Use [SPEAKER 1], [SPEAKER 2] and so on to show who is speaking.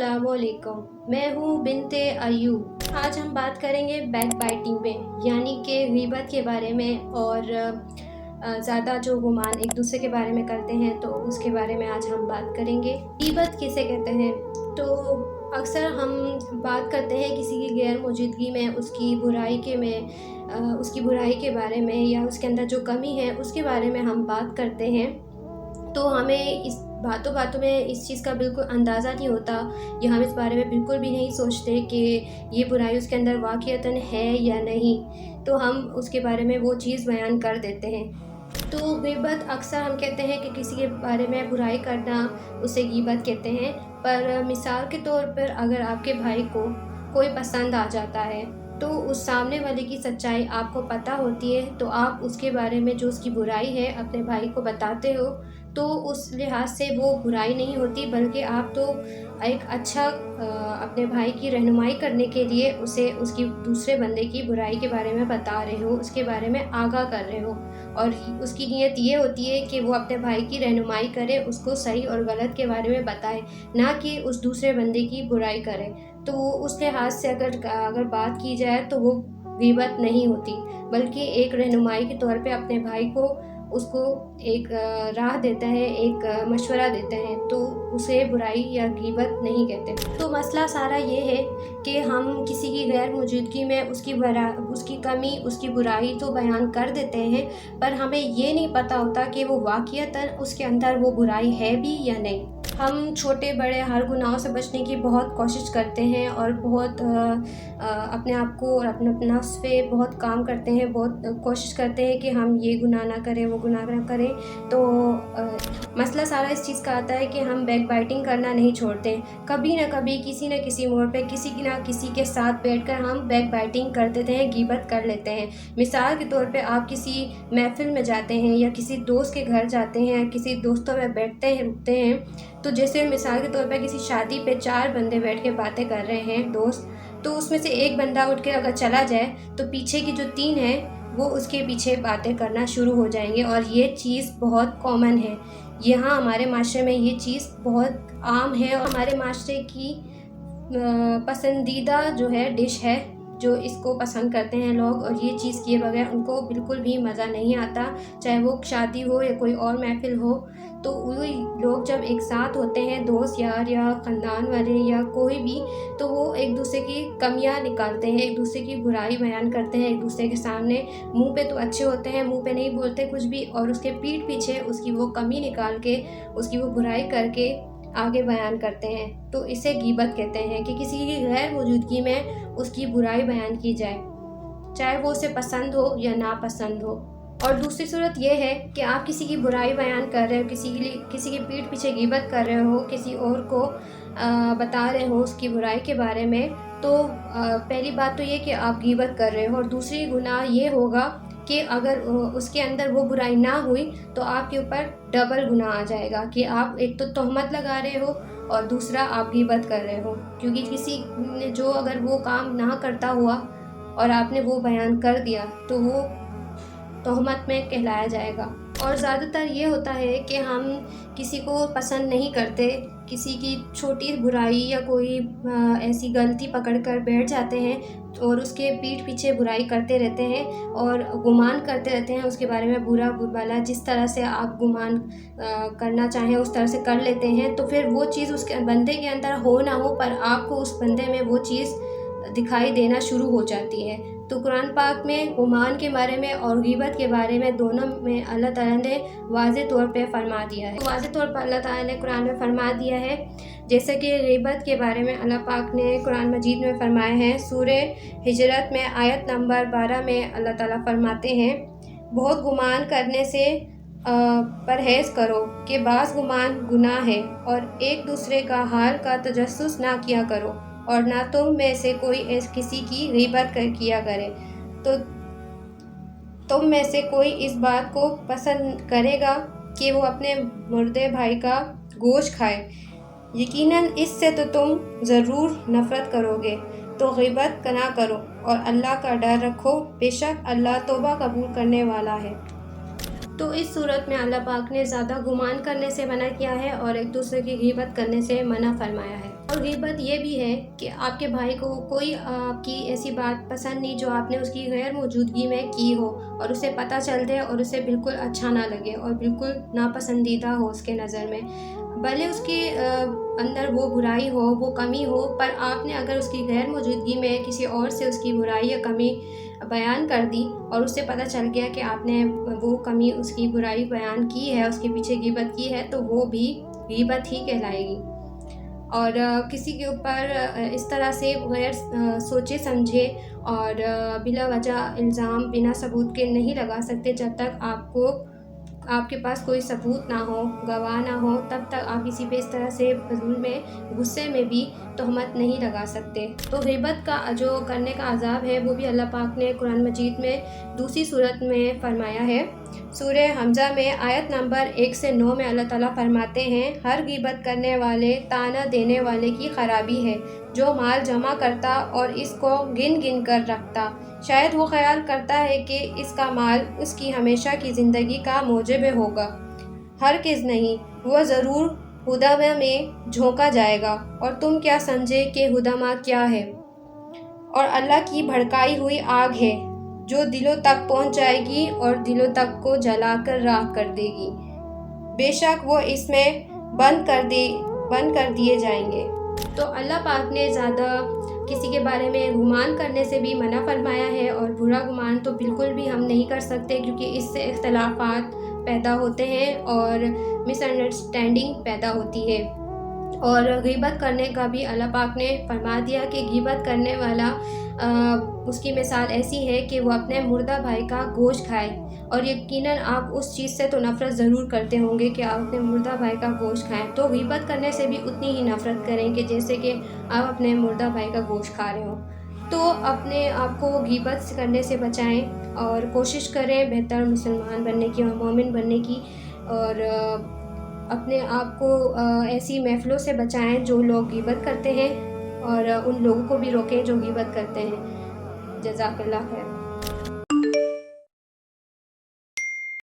[SPEAKER 1] अस्सलाम वालेकुम। मैं हूँ बिनते अयूब। आज हम बात करेंगे बैक बाइटिंग पे, यानी कि गीबत के बारे में और ज़्यादा जो गुमान एक दूसरे के बारे में करते हैं तो उसके बारे में आज हम बात करेंगे। गीबत किसे कहते हैं? तो अक्सर हम बात करते हैं किसी की गैर मौजूदगी में उसकी बुराई के बारे में या उसके अंदर जो कमी है उसके बारे में हम बात करते हैं। तो हमें इस बातों बातों में इस चीज़ का बिल्कुल अंदाज़ा नहीं होता या हम इस बारे में बिल्कुल भी नहीं सोचते कि ये बुराई उसके अंदर वाक़ईतन है या नहीं, तो हम उसके बारे में वो चीज़ बयान कर देते हैं। तो गीबत अक्सर हम कहते हैं कि किसी के बारे में बुराई करना, उसे गीबत कहते हैं। पर मिसाल के तौर पर अगर आपके भाई को कोई पसंद आ जाता है तो उस सामने वाले की सच्चाई आपको पता होती है, तो आप उसके बारे में जो उसकी बुराई है अपने भाई को बताते हो, तो उस लिहाज से वो बुराई नहीं होती, बल्कि आप तो एक अच्छा अपने भाई की रहनुमाई करने के लिए उसे उसकी दूसरे बंदे की बुराई के बारे में बता रहे हो, उसके बारे में आगाह कर रहे हो। और उसकी नीयत ये होती है कि वो अपने भाई की रहनुमाई करे, उसको सही और गलत के बारे में बताए, ना कि उस दूसरे बंदे की बुराई करे। तो उस लिहाज से अगर बात की जाए तो वो गीबत नहीं होती, बल्कि एक रहनुमाई के तौर पे अपने भाई को उसको एक राह देता है, एक मशवरा देते हैं, तो उसे बुराई या गीबत नहीं कहते। तो मसला सारा ये है कि हम किसी की गैर मौजूदगी में उसकी कमी, उसकी बुराई तो बयान कर देते हैं, पर हमें ये नहीं पता होता कि वो वाक़ईतन उसके अंदर वो बुराई है भी या नहीं। हम छोटे बड़े हर गुनाहों से बचने की बहुत कोशिश करते हैं और बहुत अपने आप को और अपने नफ्स पे बहुत काम करते हैं, बहुत कोशिश करते हैं कि हम ये गुनाह ना करें, वो गुनाह ना करें। तो मसला सारा इस चीज़ का आता है कि हम बैक बाइटिंग करना नहीं छोड़ते। कभी ना कभी किसी न किसी मोड़ पे किसी की ना किसी के साथ बैठकर हम बैक बाइटिंग कर देते हैं, गीबत कर लेते हैं। मिसाल के तौर पे आप किसी महफ़िल में जाते हैं या किसी दोस्त के घर जाते हैं, किसी दोस्तों में बैठते हैं, रुकते हैं, तो जैसे मिसाल के तौर पे किसी शादी पे 4 बंदे बैठ के बातें कर रहे हैं दोस्त, तो उसमें से एक बंदा उठ के अगर चला जाए तो पीछे की जो 3 हैं वो उसके पीछे बातें करना शुरू हो जाएंगे। और ये चीज़ बहुत कॉमन है, यहाँ हमारे माशरे में ये चीज़ बहुत आम है और हमारे माशरे की पसंदीदा जो है डिश है, जो इसको पसंद करते हैं लोग, और ये चीज़ किए बगैर उनको बिल्कुल भी मज़ा नहीं आता। चाहे वो शादी हो या कोई और महफ़िल हो, तो वही लोग जब एक साथ होते हैं, दोस्त यार या ख़ानदान वाले या कोई भी, तो वो एक दूसरे की कमियां निकालते हैं, एक दूसरे की बुराई बयान करते हैं एक दूसरे के सामने। मुंह पे तो अच्छे होते हैं, मुंह पे नहीं बोलते कुछ भी, और उसके पीठ पीछे उसकी वो कमी निकाल के, उसकी वो बुराई करके आगे बयान करते हैं। तो इसे गीबत कहते हैं कि किसी की गैर मौजूदगी में उसकी बुराई बयान की जाए, चाहे वो उसे पसंद हो या नापसंद हो। और दूसरी सूरत यह है कि आप किसी की बुराई बयान कर रहे हो, किसी की पीठ पीछे गीबत कर रहे हो, किसी और को बता रहे हो उसकी बुराई के बारे में, तो पहली बात तो ये कि आप गीबत कर रहे हो, और दूसरी गुनाह ये होगा कि अगर उसके अंदर वो बुराई ना हुई तो आपके ऊपर डबल गुनाह आ जाएगा कि आप एक तो तोहमत लगा रहे हो और दूसरा आप गीबत कर रहे हो, क्योंकि किसी ने जो अगर वो काम ना करता हुआ और आपने वो बयान कर दिया तो वो तोहमत में कहलाया जाएगा। और ज़्यादातर ये होता है कि हम किसी को पसंद नहीं करते, किसी की छोटी बुराई या कोई ऐसी गलती पकड़ कर बैठ जाते हैं और उसके पीठ पीछे बुराई करते रहते हैं और गुमान करते रहते हैं उसके बारे में, बुरा भला जिस तरह से आप गुमान करना चाहें उस तरह से कर लेते हैं। तो फिर वो चीज़ उसके बंदे के अंदर हो ना हो, पर आपको उस बंदे में वो चीज़ दिखाई देना शुरू हो जाती है। तो कुरान पाक में गुमान के बारे में और गीबत के बारे में दोनों में अल्लाह ताला ने वाज़े तौर पे फरमा दिया है। तो वाज़े तौर पर अल्लाह ताला ने कुरान में फरमा दिया है, जैसे कि गीबत के बारे में अल्लाह पाक ने कुरान मजीद में फरमाया है। सूरे हिजरत में आयत नंबर 12 में अल्लाह ताला फरमाते हैं, बहुत गुमान करने से परहेज़ करो कि बाज़ गुमान गुनाह है, और एक दूसरे का हाल का तजस्सुस ना किया करो, और ना तुम में से कोई किसी की गीबत किया करे। तो तुम में से कोई इस बात को पसंद करेगा कि वो अपने मुर्दे भाई का गोश्त खाए, यकीनन इससे तो तुम ज़रूर नफ़रत करोगे। तो गीबत ना करो और अल्लाह का डर रखो, बेशक अल्लाह तौबा कबूल करने वाला है। تو اس صورت میں اللہ پاک نے زیادہ گمان کرنے سے منع کیا ہے اور ایک دوسرے کی غیبت کرنے سے منع فرمایا ہے۔ اور غیبت یہ بھی ہے کہ آپ کے بھائی کو کوئی آپ کی ایسی بات پسند نہیں جو آپ نے اس کی غیر موجودگی میں کی ہو اور اسے پتہ چل دے اور اسے بالکل اچھا نہ لگے اور بالکل ناپسندیدہ ہو اس کے نظر میں، بھلے اس کے اندر وہ برائی ہو، وہ کمی ہو، پر آپ نے اگر اس کی غیر موجودگی میں کسی اور سے اس کی برائی یا کمی بیان کر دی اور اس سے پتہ چل گیا کہ آپ نے وہ کمی، اس کی برائی بیان کی ہے، اس کے پیچھے غیبت کی ہے، تو وہ بھی غیبت ہی کہلائے گی۔ اور کسی کے اوپر اس طرح سے غیر سوچے سمجھے اور بلا وجہ الزام بنا ثبوت کے نہیں لگا سکتے۔ جب تک آپ کے پاس کوئی ثبوت نہ ہو، گواہ نہ ہو، تب تک آپ کسی پہ اس طرح سے فضول میں، غصے میں بھی تہمت نہیں لگا سکتے۔ تو غیبت کا جو کرنے کا عذاب ہے وہ بھی اللہ پاک نے قرآن مجید میں دوسری صورت میں فرمایا ہے۔ سورہ حمزہ میں آیت نمبر 1 سے 9 میں اللہ تعالیٰ فرماتے ہیں، ہر غیبت کرنے والے، طعنہ دینے والے کی خرابی ہے، جو مال جمع کرتا اور اس کو گن گن کر رکھتا، شاید وہ خیال کرتا ہے کہ اس کا مال اس کی ہمیشہ کی زندگی کا موجب ہوگا، ہرگز نہیں، وہ ضرور ہدامہ میں جھونکا جائے گا، اور تم کیا سمجھے کہ ہدامہ کیا ہے؟ اور اللہ کی بھڑکائی ہوئی آگ ہے جو دلوں تک پہنچ جائے گی اور دلوں تک کو جلا کر راکھ کر دے گی، بے شک وہ اس میں بند کر دیے جائیں گے۔ تو اللہ پاک نے زیادہ کسی کے بارے میں گمان کرنے سے بھی منع فرمایا ہے، اور برا گمان تو بالکل بھی ہم نہیں کر سکتے، کیونکہ اس سے اختلافات پیدا ہوتے ہیں اور مس انڈرسٹینڈنگ پیدا ہوتی ہے۔ اور غیبت کرنے کا بھی اللہ پاک نے فرما دیا کہ غیبت کرنے والا اس کی مثال ایسی ہے کہ وہ اپنے مردہ بھائی کا گوشت کھائے، اور یقیناً آپ اس چیز سے تو نفرت ضرور کرتے ہوں گے کہ آپ اپنے مردہ بھائی کا گوشت کھائیں، تو غیبت کرنے سے بھی اتنی ہی نفرت کریں کہ جیسے کہ آپ اپنے مردہ بھائی کا گوشت کھا رہے ہوں۔ تو اپنے آپ کو غیبت کرنے سے بچائیں اور کوشش کریں بہتر مسلمان بننے کی اور مومن بننے کی، اور اپنے آپ کو ایسی محفلوں سے بچائیں جو لوگ غیبت کرتے ہیں، اور ان لوگوں کو بھی روکیں جو غیبت کرتے ہیں۔ جزاک اللہ خیر۔